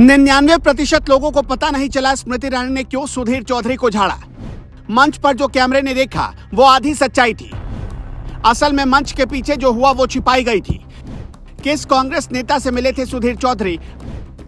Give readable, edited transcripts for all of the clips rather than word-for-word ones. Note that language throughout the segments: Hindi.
99% लोगों को पता नहीं चला स्मृति ईरानी ने क्यों सुधीर चौधरी को झाड़ा। मंच पर जो कैमरे ने देखा वो आधी सच्चाई थी। असल में मंच के पीछे जो हुआ वो छिपाई गई थी। किस कांग्रेस नेता से मिले थे सुधीर चौधरी?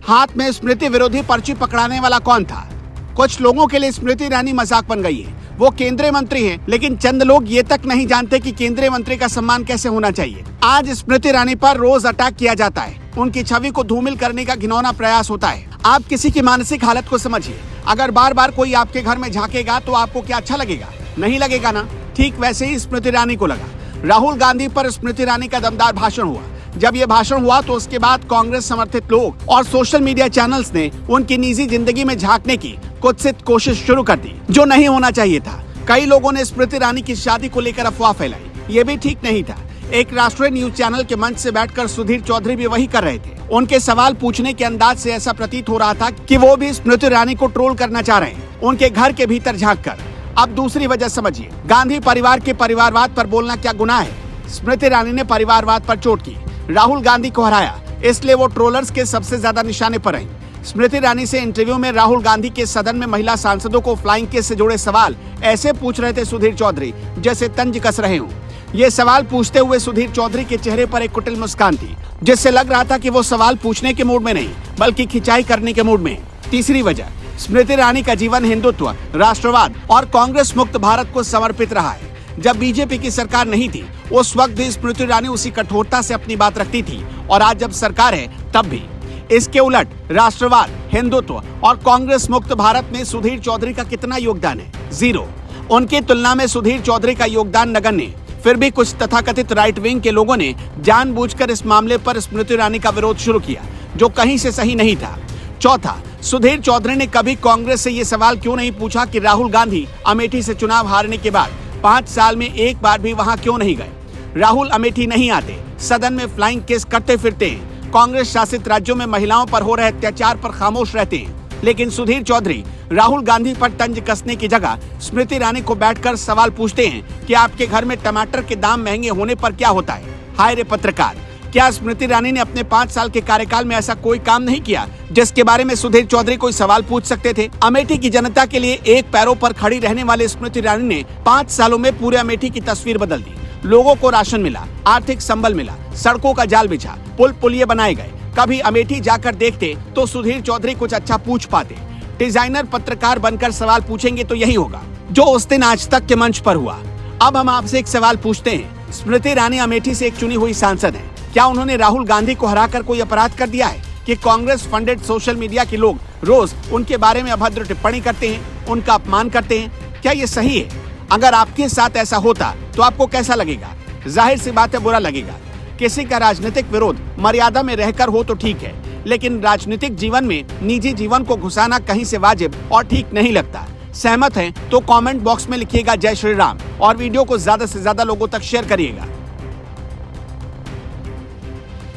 हाथ में स्मृति विरोधी पर्ची पकड़ाने वाला कौन था? कुछ लोगों के लिए स्मृति ईरानी मजाक बन गई है। वो केंद्रीय मंत्री हैं, लेकिन चंद लोग ये तक नहीं जानते कि केंद्रीय मंत्री का सम्मान कैसे होना चाहिए। आज स्मृति ईरानी पर रोज अटैक किया जाता है। उनकी छवि को धूमिल करने का घिनौना प्रयास होता है। आप किसी की मानसिक हालत को समझिए। अगर बार बार कोई आपके घर में झांकेगा तो आपको क्या अच्छा लगेगा? नहीं लगेगा ना। ठीक वैसे ही स्मृति ईरानी को लगा। राहुल गांधी पर स्मृति ईरानी का दमदार भाषण हुआ। जब ये भाषण हुआ तो उसके बाद कांग्रेस समर्थित लोग और सोशल मीडिया चैनल्स ने उनकी निजी जिंदगी में झांकने की कुत्सित कोशिश शुरू कर दी, जो नहीं होना चाहिए था। कई लोगों ने स्मृति ईरानी की शादी को लेकर अफवाह फैलाई। ये भी ठीक नहीं था। एक राष्ट्रीय न्यूज चैनल के मंच से बैठकर सुधीर चौधरी भी वही कर रहे थे। उनके सवाल पूछने के अंदाज से ऐसा प्रतीत हो रहा था कि वो भी स्मृति ईरानी को ट्रोल करना चाह रहे हैं, उनके घर के भीतर झांककर। अब दूसरी वजह समझिए। गांधी परिवार के परिवारवाद पर बोलना क्या गुनाह है? स्मृति ईरानी ने परिवारवाद पर चोट की। राहुल गांधी को हराया, इसलिए वो ट्रोलर्स के सबसे ज्यादा निशाने पर रही। स्मृति ईरानी से इंटरव्यू में राहुल गांधी के सदन में महिला सांसदों को फ्लाइंग केस से जुड़े सवाल ऐसे पूछ रहे थे सुधीर चौधरी जैसे तंज कस रहे हों। ये सवाल पूछते हुए सुधीर चौधरी के चेहरे पर एक कुटिल मुस्कान थी, जिससे लग रहा था कि वो सवाल पूछने के मूड में नहीं बल्कि खिंचाई करने के मूड में। तीसरी वजह, स्मृति ईरानी का जीवन हिंदुत्व, राष्ट्रवाद और कांग्रेस मुक्त भारत को समर्पित रहा है। जब बीजेपी की सरकार नहीं थी उस वक्त भी स्मृति ईरानी उसी कठोरता से अपनी बात रखती थी, और आज जब सरकार है तब भी। इसके उलट राष्ट्रवाद, हिंदुत्व और कांग्रेस मुक्त भारत में सुधीर चौधरी का कितना योगदान है? 0। उनकी तुलना में सुधीर चौधरी का योगदान नगण्य। फिर भी कुछ तथाकथित राइट विंग के लोगों ने जानबूझकर इस मामले पर स्मृति ईरानी का विरोध शुरू किया, जो कहीं से सही नहीं था। चौथा, सुधीर चौधरी ने कभी कांग्रेस से ये सवाल क्यों नहीं पूछा कि राहुल गांधी अमेठी से चुनाव हारने के बाद 5 साल में एक बार भी वहां क्यों नहीं गए? राहुल अमेठी नहीं आते, सदन में फ्लाइंग केस करते फिरते हैं, कांग्रेस शासित राज्यों में महिलाओं पर हो रहे अत्याचार पर खामोश रहते हैं। लेकिन सुधीर चौधरी राहुल गांधी पर तंज कसने की जगह स्मृति ईरानी को बैठकर सवाल पूछते हैं कि आपके घर में टमाटर के दाम महंगे होने पर क्या होता है? हाय रे पत्रकार, क्या स्मृति ईरानी ने अपने 5 साल के कार्यकाल में ऐसा कोई काम नहीं किया जिसके बारे में सुधीर चौधरी कोई सवाल पूछ सकते थे? अमेठी की जनता के लिए एक पैरों पर खड़ी रहने वाले स्मृति ईरानी ने 5 सालों में पूरे अमेठी की तस्वीर बदल दी। लोगों को राशन मिला, आर्थिक संबल मिला, सड़कों का जाल बिछा, पुल पुलिये बनाए गए। कभी अमेठी जाकर देखते तो सुधीर चौधरी कुछ अच्छा पूछ पाते। डिजाइनर पत्रकार बनकर सवाल पूछेंगे तो यही होगा जो उस दिन आज तक के मंच पर हुआ। अब हम आपसे एक सवाल पूछते हैं। स्मृति ईरानी अमेठी से एक चुनी हुई सांसद है। क्या उन्होंने राहुल गांधी को हराकर कोई अपराध कर दिया है कि कांग्रेस फंडेड सोशल मीडिया के लोग रोज उनके बारे में अभद्र टिप्पणी करते हैं, उनका अपमान करते हैं? क्या ये सही है? अगर आपके साथ ऐसा होता तो आपको कैसा लगेगा? जाहिर सी बात है, बुरा लगेगा। किसी का राजनीतिक विरोध मर्यादा में रहकर हो तो ठीक है, लेकिन राजनीतिक जीवन में निजी जीवन को घुसाना कहीं से वाजिब और ठीक नहीं लगता। सहमत हैं तो कमेंट बॉक्स में लिखिएगा जय श्री राम और वीडियो को ज्यादा से ज्यादा लोगों तक शेयर करिएगा।